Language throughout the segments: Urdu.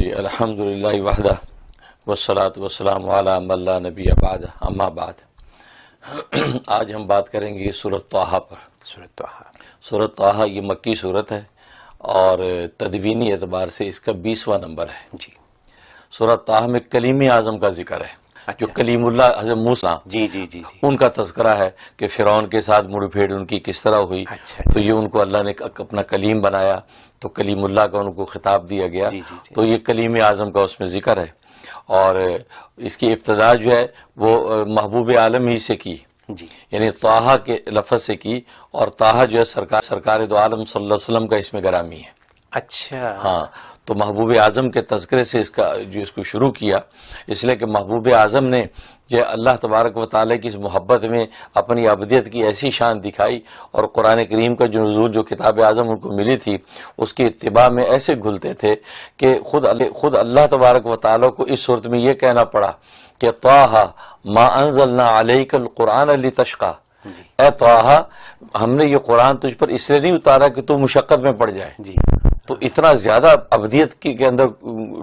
جی الحمدللہ وحدہ والصلاة والسلام علی من لا نبی بعد اما بعد. آج ہم بات کریں گے سورۃ طٰہٰ پر. سورۃ طٰہٰ یہ مکی سورت ہے اور تدوینی اعتبار سے اس کا 20واں نمبر ہے. جی سورۃ طٰہٰ میں کلیم اعظم کا ذکر ہے. جو کلیم اللہ حضرت موسیٰ جی جی جی ان کا تذکرہ ہے کہ فرعون کے ساتھ مڑ پھیڑ ان کی کس طرح ہوئی. تو یہ ان کو اللہ نے اپنا کلیم بنایا تو کلیم اللہ کا ان کو خطاب دیا گیا. تو یہ کلیم اعظم کا اس میں ذکر ہے اور اس کی ابتدا جو ہے وہ محبوب عالم ہی سے کی. جی یعنی طٰہٰ کے لفظ سے کی اور طٰہٰ جو ہے سرکار دو عالم صلی اللہ علیہ وسلم کا اس میں گرامی ہے. اچھا ہاں تو محبوب اعظم کے تذکرے سے اس کو شروع کیا، اس لیے کہ محبوب اعظم نے جو اللہ تبارک و تعالیٰ کی اس محبت میں اپنی عبدیت کی ایسی شان دکھائی اور قرآن کریم کا جو نزول جو کتاب اعظم ان کو ملی تھی اس کی اتباع میں ایسے گھلتے تھے کہ خود اللہ تبارک و تعالیٰ کو اس صورت میں یہ کہنا پڑا کہ طٰہٰ ما انزلنا علیک القرآن لتشقیٰ، اے طٰہٰ ہم نے یہ قرآن تجھ پر اس لیے نہیں اتارا کہ تو مشقت میں پڑ جائے. جی تو اتنا زیادہ ابدیت کے اندر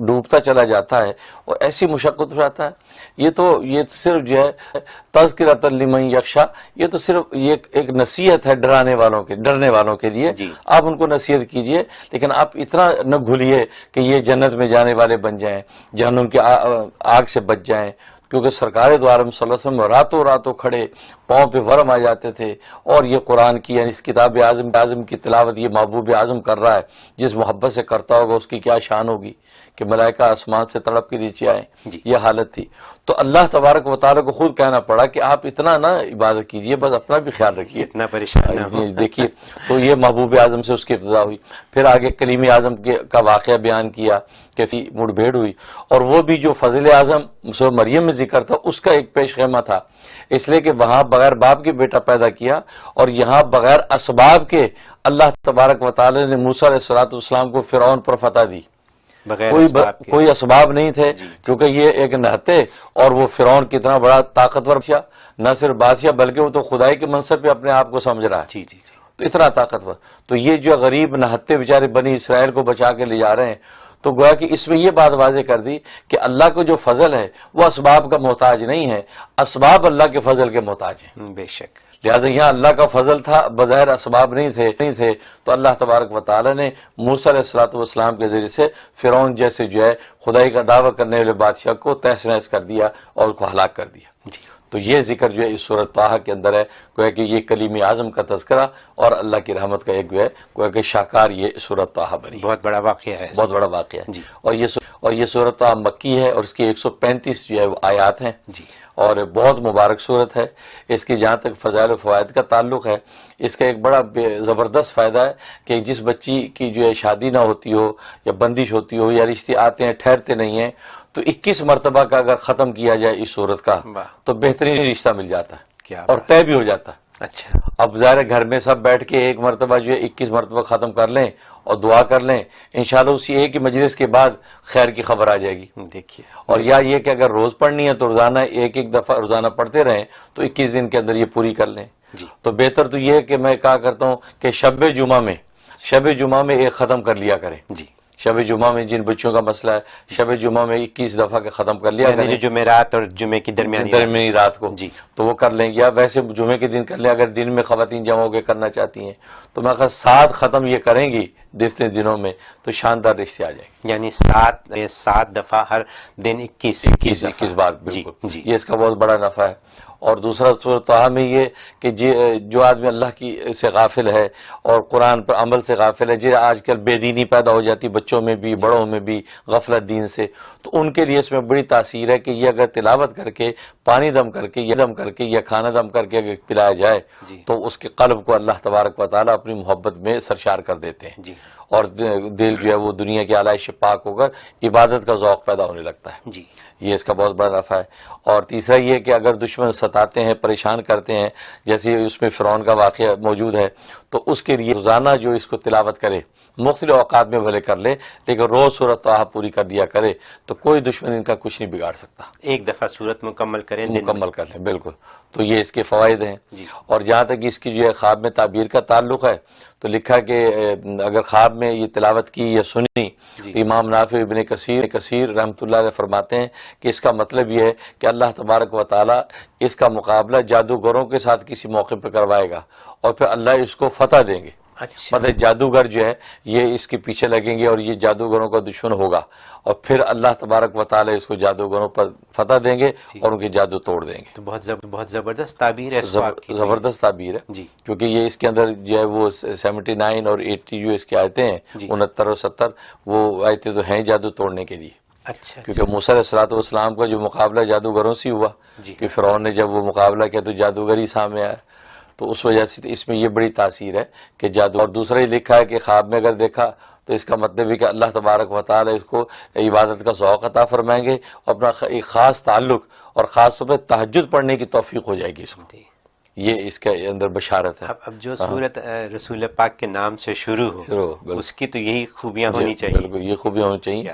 ڈوبتا چلا جاتا ہے اور ایسی مشقت ہو جاتا ہے. یہ صرف جو ہے تذکرۃ لمن یخشیٰ، یہ تو صرف یہ ایک نصیحت ہے ڈرنے والوں کے لیے. آپ ان کو نصیحت کیجئے لیکن آپ اتنا نہ گھلیے کہ یہ جنت میں جانے والے بن جائیں، جہنم کی آگ سے بچ جائیں. کیونکہ سرکار دو عالم صلی اللہ علیہ وسلم راتوں کھڑے پاؤں پہ ورم آ جاتے تھے اور یہ قرآن کی یعنی اس کتاب اعظم کی تلاوت یہ محبوب اعظم کر رہا ہے. جس محبت سے کرتا ہوگا اس کی کیا شان ہوگی کہ ملائکہ آسمان سے تڑپ کے نیچے آئیں. یہ حالت تھی. تو اللہ تبارک و تعالیٰ کو خود کہنا پڑا کہ آپ اتنا نہ عبادت کیجئے، بس اپنا بھی خیال رکھیے، اتنا پریشان دیکھیے. تو یہ محبوب اعظم سے اس کی ابتدا ہوئی. پھر آگے کلیم اعظم کا واقعہ بیان کیا کہ مڑ بھیڑ ہوئی اور وہ بھی جو فضل اعظم سورہ مریم میں ذکر تھا اس کا ایک پیش خیمہ تھا، اس لیے کہ وہاں بغیر باپ کے بیٹا پیدا کیا اور یہاں بغیر اسباب کے اللہ تبارک و تعالی نے موسیٰ علیہ السلام کو فرعون پر فتح دی. کوئی اسباب نہیں تھے کیونکہ یہ ایک نہتے اور وہ فرعون کتنا بڑا طاقتور تھا، نہ صرف بادشاہ بلکہ وہ تو خدائی کے منصب پہ اپنے آپ کو سمجھ رہا ہے. تو اتنا طاقتور. تو یہ جو غریب نہتے بیچارے بنی اسرائیل کو بچا کے لے جا رہے ہیں. تو گویا کہ اس میں یہ بات واضح کر دی کہ اللہ کو جو فضل ہے وہ اسباب کا محتاج نہیں ہے، اسباب اللہ کے فضل کے محتاج ہیں. بے شک. لہٰذا یہاں اللہ کا فضل تھا، بظاہر اسباب نہیں تھے تو اللہ تبارک و تعالی نے موسیٰ علیہ السلام کے ذریعے سے فرعون جیسے جو ہے خدائی کا دعویٰ کرنے والے بادشاہ کو تہس نہس کر دیا اور اس کو ہلاک کر دیا. تو یہ ذکر جو ہے اس سورۃ طٰہٰ کے اندر ہے، گویا کہ یہ کلیم اعظم کا تذکرہ اور اللہ کی رحمت کا ایک جو ہے گویا کہ شاہکار یہ سورۃ طٰہٰ بنی. بہت بڑا واقعہ ہے، بہت بڑا واقعہ ہے. اور یہ سورۃ طٰہٰ مکی ہے اور اس کی 135 جو ہے وہ آیات ہیں اور بہت مبارک صورت ہے. اس کی جہاں تک فضائل و فوائد کا تعلق ہے، اس کا ایک بڑا زبردست فائدہ ہے کہ جس بچی کی جو ہے شادی نہ ہوتی ہو یا بندش ہوتی ہو یا رشتے آتے ہیں ٹھہرتے نہیں ہیں تو 21 مرتبہ کا اگر ختم کیا جائے اس صورت کا تو بہترین رشتہ مل جاتا ہے اور طے بھی ہو جاتا ہے. اچھا اب ظاہر گھر میں سب بیٹھ کے ایک مرتبہ جو ہے 21 مرتبہ ختم کر لیں اور دعا کر لیں، انشاءاللہ اسی ایک ہی مجلس کے بعد خیر کی خبر آ جائے گی. دیکھیے. اور یا یہ کہ اگر روز پڑھنی ہے تو روزانہ ایک دفعہ روزانہ پڑھتے رہیں تو 21 دن کے اندر یہ پوری کر لیں. تو بہتر تو یہ ہے کہ میں کہا کرتا ہوں کہ شب جمعہ میں ایک ختم کر لیا کریں. شب جمعہ میں جن بچوں کا مسئلہ ہے شب جمعہ میں 21 دفعہ کے ختم کر لیا کریں، جمعرات اور جمعے کی درمیانی رات کو تو وہ کر لیں، یا ویسے جمعے کے دن کر لیں اگر دن میں خواتین جمع ہو کے کرنا چاہتی ہیں. تو میں کہا 7 ختم یہ کریں گی جتنے دنوں میں تو شاندار رشتے آ جائیں گے. یعنی 7 دفعہ ہر دن 21 بار. بالکل یہ اس کا بہت بڑا نفع ہے. اور دوسرا سورۃ طٰہٰ میں یہ کہ جو آدمی اللہ کی سے غافل ہے اور قرآن پر عمل سے غافل ہے، جو آج کل بے دینی پیدا ہو جاتی بچوں میں بھی بڑوں میں بھی غفلت دین سے، تو ان کے لیے اس میں بڑی تاثیر ہے کہ یہ اگر تلاوت کر کے پانی دم کر کے یا کھانا دم کر کے اگر پلایا جائے تو اس کے قلب کو اللہ تبارک و تعالیٰ اپنی محبت میں سرشار کر دیتے ہیں اور دل جو ہے وہ دنیا کی آلائش سے پاک ہو کر عبادت کا ذوق پیدا ہونے لگتا ہے. یہ اس کا بہت بڑا نفع ہے. اور تیسرا یہ کہ اگر دشمن ستاتے ہیں پریشان کرتے ہیں جیسے اس میں فرعون کا واقعہ موجود ہے تو اس کے لیے روزانہ جو اس کو تلاوت کرے مختلف اوقات میں بھلے کر لے لیکن روز سورۃ طٰہٰ پوری کر دیا کرے تو کوئی دشمن ان کا کچھ نہیں بگاڑ سکتا. ایک دفعہ صورت مکمل کریں دن میں. مکمل کر لیں بالکل. تو یہ اس کے فوائد ہیں. جی. اور جہاں تک اس کی جو ہے خواب میں تعبیر کا تعلق ہے تو لکھا کہ اگر خواب میں یہ تلاوت کی یا سنی تو امام نافع ابن کثیر رحمۃ اللہ علیہ فرماتے ہیں کہ اس کا مطلب یہ ہے کہ اللہ تبارک و تعالی اس کا مقابلہ جادوگروں کے ساتھ کسی موقع پہ کروائے گا اور پھر اللہ اس کو فتح دیں گے. اچھا. مطلب جادوگر جو ہے یہ اس کے پیچھے لگیں گے اور یہ جادوگروں کا دشمن ہوگا اور پھر اللہ تبارک و تعالی اس کو جادوگروں پر فتح دیں گے اور ان کے جادو توڑ دیں گے. تو بہت زبردست تعبیر ہے. زبردست تعبیر ہے جی. کیونکہ یہ اس کے اندر جو ہے وہ 79 اور 80 جو اس کی آیتیں ہیں 69 اور 70 وہ آیتیں تو ہیں جادو توڑنے کے لیے. اچھا. کیونکہ موسیٰ علیہ الصلوۃ والسلام کا جو مقابلہ جادوگروں سے ہوا کہ فرعون نے جب وہ مقابلہ کیا تو جادوگر ہی سامنے آیا تو اس وجہ سے اس میں یہ بڑی تاثیر ہے کہ جادو. اور دوسرا یہ لکھا ہے کہ خواب میں اگر دیکھا تو اس کا مطلب ہے کہ اللہ تبارک و تعالی اس کو عبادت کا ذوق عطا فرمائیں گے اور اپنا ایک خاص تعلق اور خاص طور پہ تہجد پڑھنے کی توفیق ہو جائے گی اس کو. یہ اس کے اندر بشارت ہے. اب جو سورت رسول پاک کے نام سے شروع ہو اس کی تو یہی خوبیاں ہونی چاہیے. بالکل یہ خوبیاں ہونی چاہیے.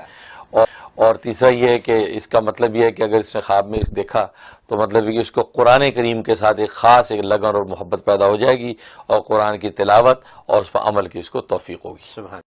اور تیسرا یہ ہے کہ اس کا مطلب یہ ہے کہ اگر اس نے خواب میں دیکھا تو مطلب یہ کہ اس کو قرآن کریم کے ساتھ ایک خاص ایک لگن اور محبت پیدا ہو جائے گی اور قرآن کی تلاوت اور اس پر عمل کی اس کو توفیق ہوگی. سبحان